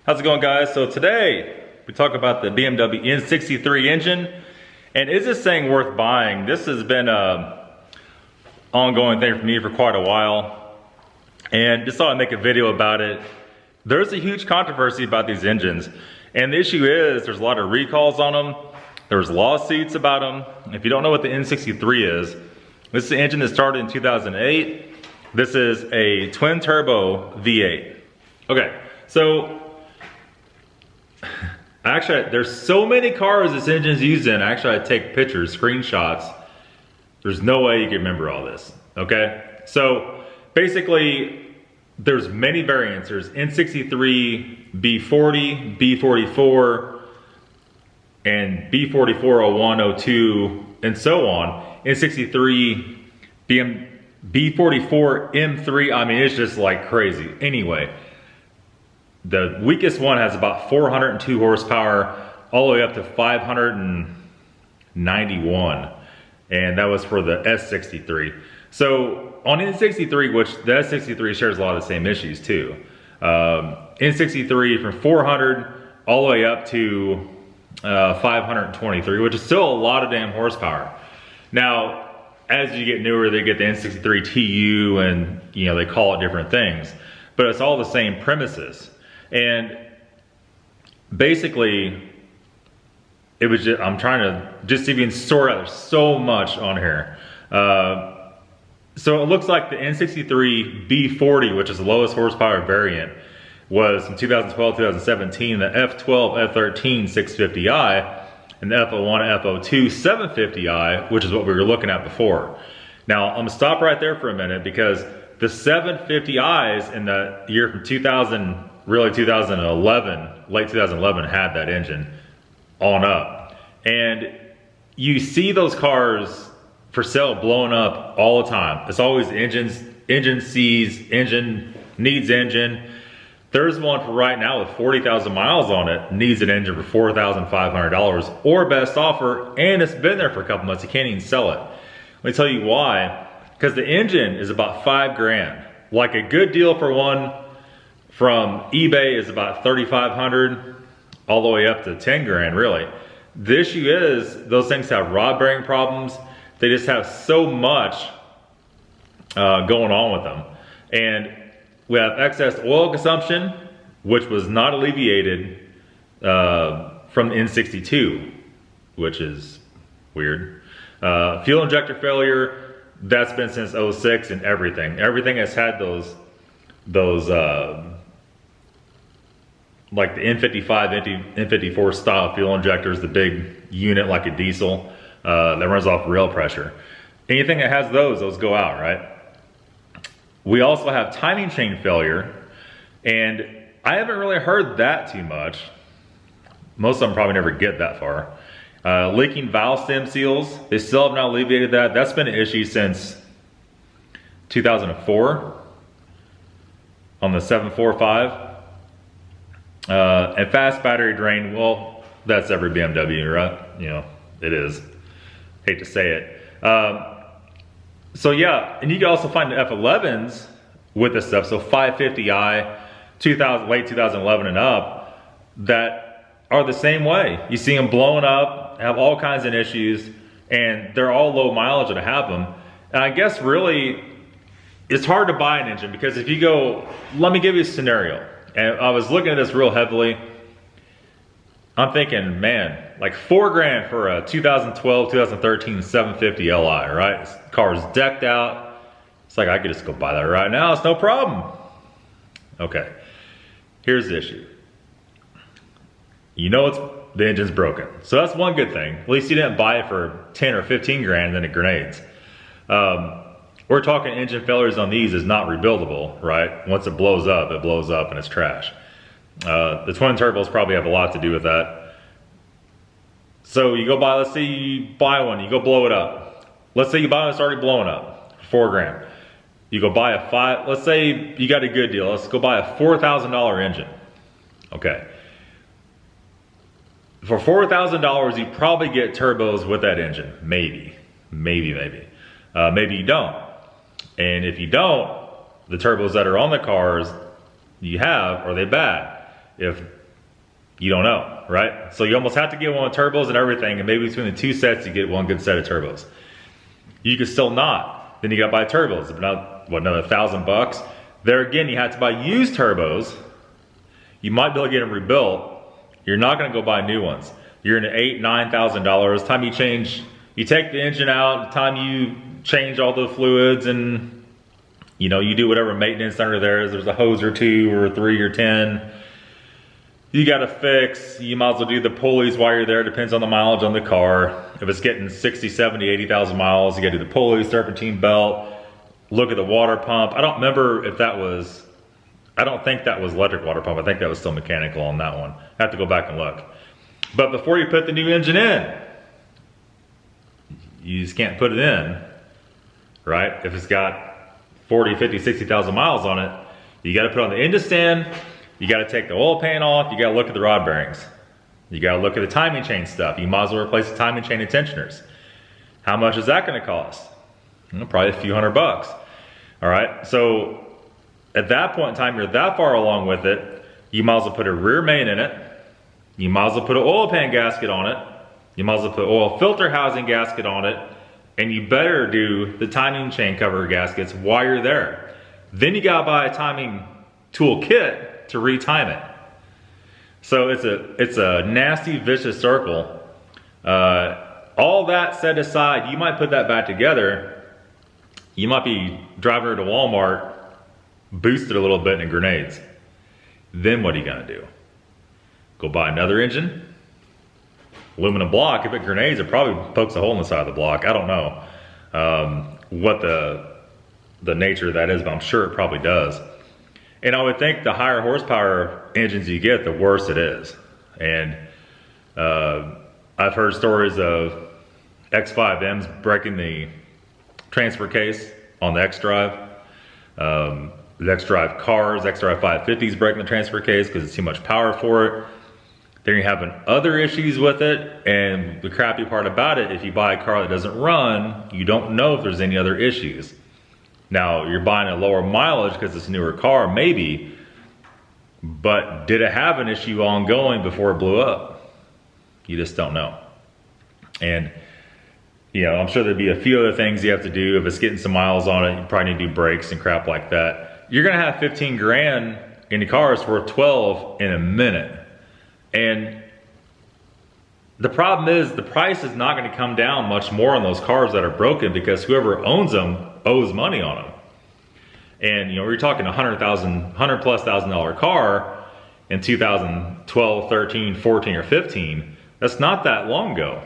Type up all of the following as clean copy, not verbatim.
How's it going, guys? So today we talk about the BMW N63 engine, and is this thing worth buying? This has been a ongoing thing for me for quite a while, and just thought I'd make a video about it. There's a huge controversy about these engines, and the issue is there's a lot of recalls on them. There's lawsuits about them. If you don't know what the N63 is, this is an engine that started in 2008. This is a twin turbo V8. Okay, so actually, there's so many cars this engine is used in. Actually, I take pictures, screenshots. There's no way you can remember all this, okay? So basically, there's many variants. There's N63, B40, B44, and B44, 01, 02, and so on. N63, B44, M3, I mean, it's just like crazy. Anyway, the weakest one has about 402 horsepower, all the way up to 591. And that was for the S63. So on N63, which the S63 shares a lot of the same issues too. N63 from 400 all the way up to 523, which is still a lot of damn horsepower. Now, as you get newer, they get the N63 TU, and you know, they call it different things, but it's all the same premises. And basically, it was just, I'm trying to just even sort out, there's so much on here. So it looks like the N63 B40, which is the lowest horsepower variant, was from 2012, 2017, the F12, F13 650i, and the F01, F02 750i, which is what we were looking at before. Now, I'm gonna stop right there for a minute, because the 750i's in the year from 2000, really 2011, late 2011, had that engine on up. And you see those cars for sale blowing up all the time. It's always engine sees, engine needs engine. There's one for right now with 40,000 miles on it, needs an engine for $4,500 or best offer, and it's been there for a couple months. You can't even sell it. Let me tell you why. Because the engine is about $5 grand. Like a good deal for one from eBay is about 3,500 all the way up to 10 grand, really. The issue is those things have rod bearing problems. They just have so much going on with them. And we have excess oil consumption, which was not alleviated from the N62, which is weird. Fuel injector failure, that's been since 06, and everything. Everything has had those like the N55, N54 style fuel injectors, the big unit like a diesel that runs off rail pressure. Anything that has those go out, right? We also have timing chain failure, and I haven't really heard that too much. Most of them probably never get that far. Leaking valve stem seals, they still have not alleviated that. That's been an issue since 2004 on the 745. And fast battery drain, well, that's every BMW, right? You know, it is. Hate to say it. So yeah, and you can also find the F11s with this stuff, so 550i, late 2011 and up, that are the same way. You see them blowing up, have all kinds of issues, and they're all low mileage that have them. And I guess really, it's hard to buy an engine, because if you go, let me give you a scenario. And I was looking at this real heavily. I'm thinking, man, like $4 grand for a 2012, 2013 750 Li, right? This car's decked out. It's like, I could just go buy that right now. It's no problem. Okay, here's the issue. You know the engine's broken. So that's one good thing. At least you didn't buy it for 10 or 15 grand and then it grenades. We're talking engine failures on these is not rebuildable, right? Once it blows up and it's trash. The twin turbos probably have a lot to do with that. So you go buy, let's say you buy one, you go blow it up. Let's say you buy one, it's already blowing up, $4 grand. You go buy let's say you got a good deal, let's go buy a $4,000 engine. Okay. For $4,000, you probably get turbos with that engine, maybe. Maybe you don't. And if you don't, the turbos that are on the cars you have, are they bad? if you don't know, right? So you almost have to get one with turbos and everything, and maybe between the two sets you get one good set of turbos. You could still not. Then you gotta buy turbos, about what, another $1,000? There again, you have to buy used turbos. You might be able to get them rebuilt. You're not gonna go buy new ones. You're in $8,000, $9,000. Time you change, you take the engine out, the time you change all the fluids, and you know, you do whatever maintenance under there is. There's a hose or 2 or 3 or 10. You gotta fix. You might as well do the pulleys while you're there. Depends on the mileage on the car. If it's getting 60, 70, 80,000 miles, you gotta do the pulleys, serpentine belt, look at the water pump. I don't remember if that was, I don't think that was electric water pump. I think that was still mechanical on that one. I have to go back and look. But before you put the new engine in, you just can't put it in, right? If it's got 40, 50, 60,000 miles on it, you gotta put it on the engine stand. You gotta take the oil pan off, you gotta look at the rod bearings. You gotta look at the timing chain stuff. You might as well replace the timing chain and tensioners. How much is that gonna cost? Probably a few $100. All right, so at that point in time, you're that far along with it, you might as well put a rear main in it. You might as well put an oil pan gasket on it. You might as well put oil filter housing gasket on it. And you better do the timing chain cover gaskets while you're there. Then you gotta buy a timing tool kit to retime it. So it's a nasty, vicious circle. All that set aside, you might put that back together. You might be driving her to Walmart, boosted a little bit in grenades. Then what are you gonna do? Go buy another engine? Aluminum block. If it grenades, it probably pokes a hole in the side of the block. I don't know what the nature of that is, but I'm sure it probably does. And I would think the higher horsepower engines you get, the worse it is. And I've heard stories of X5Ms breaking the transfer case on the X-Drive. The X-Drive cars, X-Drive 550s breaking the transfer case because it's too much power for it. Then you're having other issues with it. And the crappy part about it, if you buy a car that doesn't run, you don't know if there's any other issues. Now, you're buying a lower mileage because it's a newer car, maybe, but did it have an issue ongoing before it blew up? You just don't know. And, you know, I'm sure there'd be a few other things you have to do. If it's getting some miles on it, you probably need to do brakes and crap like that. You're gonna have 15 grand in the car, it's worth 12 in a minute. And the problem is the price is not gonna come down much more on those cars that are broken because whoever owns them owes money on them. And you know, we're talking $100,000+ car in 2012, 13, 14, or 15. That's not that long ago.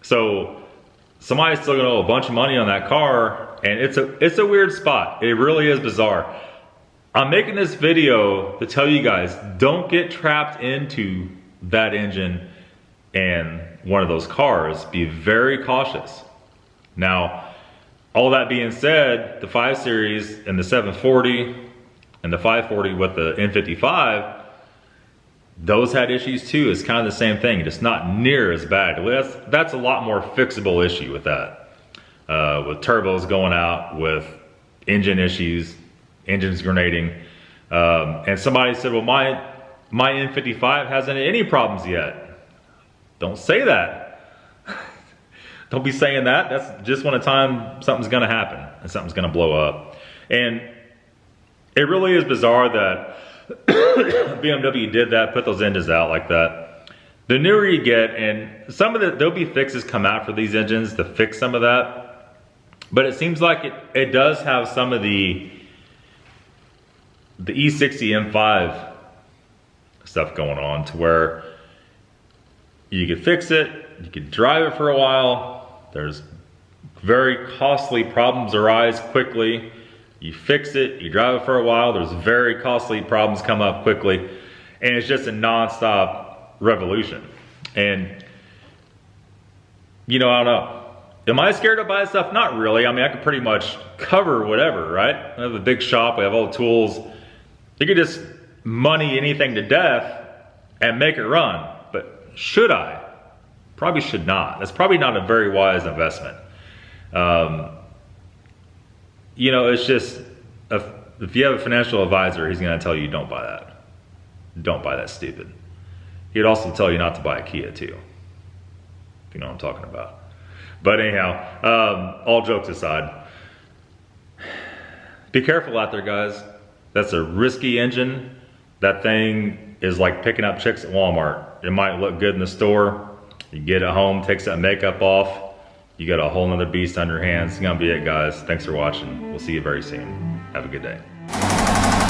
So somebody's still gonna owe a bunch of money on that car, and it's a weird spot. It really is bizarre. I'm making this video to tell you guys, don't get trapped into that engine and one of those cars. Be very cautious. Now, all that being said, the 5 Series and the 740 and the 540 with the N55, those had issues too. It's kind of the same thing, just not near as bad. That's a lot more fixable issue with that. With turbos going out, with engine issues, engines grenading. And somebody said, well, my N55 hasn't had any problems yet. Don't say that. Don't be saying that. That's just when a time something's gonna happen and something's gonna blow up. And it really is bizarre that BMW did that, put those engines out like that. The newer you get, and some of there'll be fixes come out for these engines to fix some of that, but it seems like it does have some of the E60 M5 stuff going on to where you could fix it, you could drive it for a while. There's very costly problems arise quickly. You fix it, you drive it for a while, there's very costly problems come up quickly, and it's just a non-stop revolution. And, you know, I don't know. Am I scared to buy stuff? Not really. I mean, I could pretty much cover whatever, right? I have a big shop, we have all the tools. You could just money anything to death and make it run. But should I? Probably should not. That's probably not a very wise investment. You know, it's just, if you have a financial advisor, he's gonna tell you don't buy that. don't buy that stupid. He'd also tell you not to buy a Kia too, if you know what I'm talking about. But anyhow, all jokes aside, be careful out there, guys. That's a risky engine. That thing is like picking up chicks at Walmart. It might look good in the store. You get it home, takes that makeup off, you got a whole nother beast on your hands. It's gonna be it, guys. Thanks for watching. We'll see you very soon. Have a good day.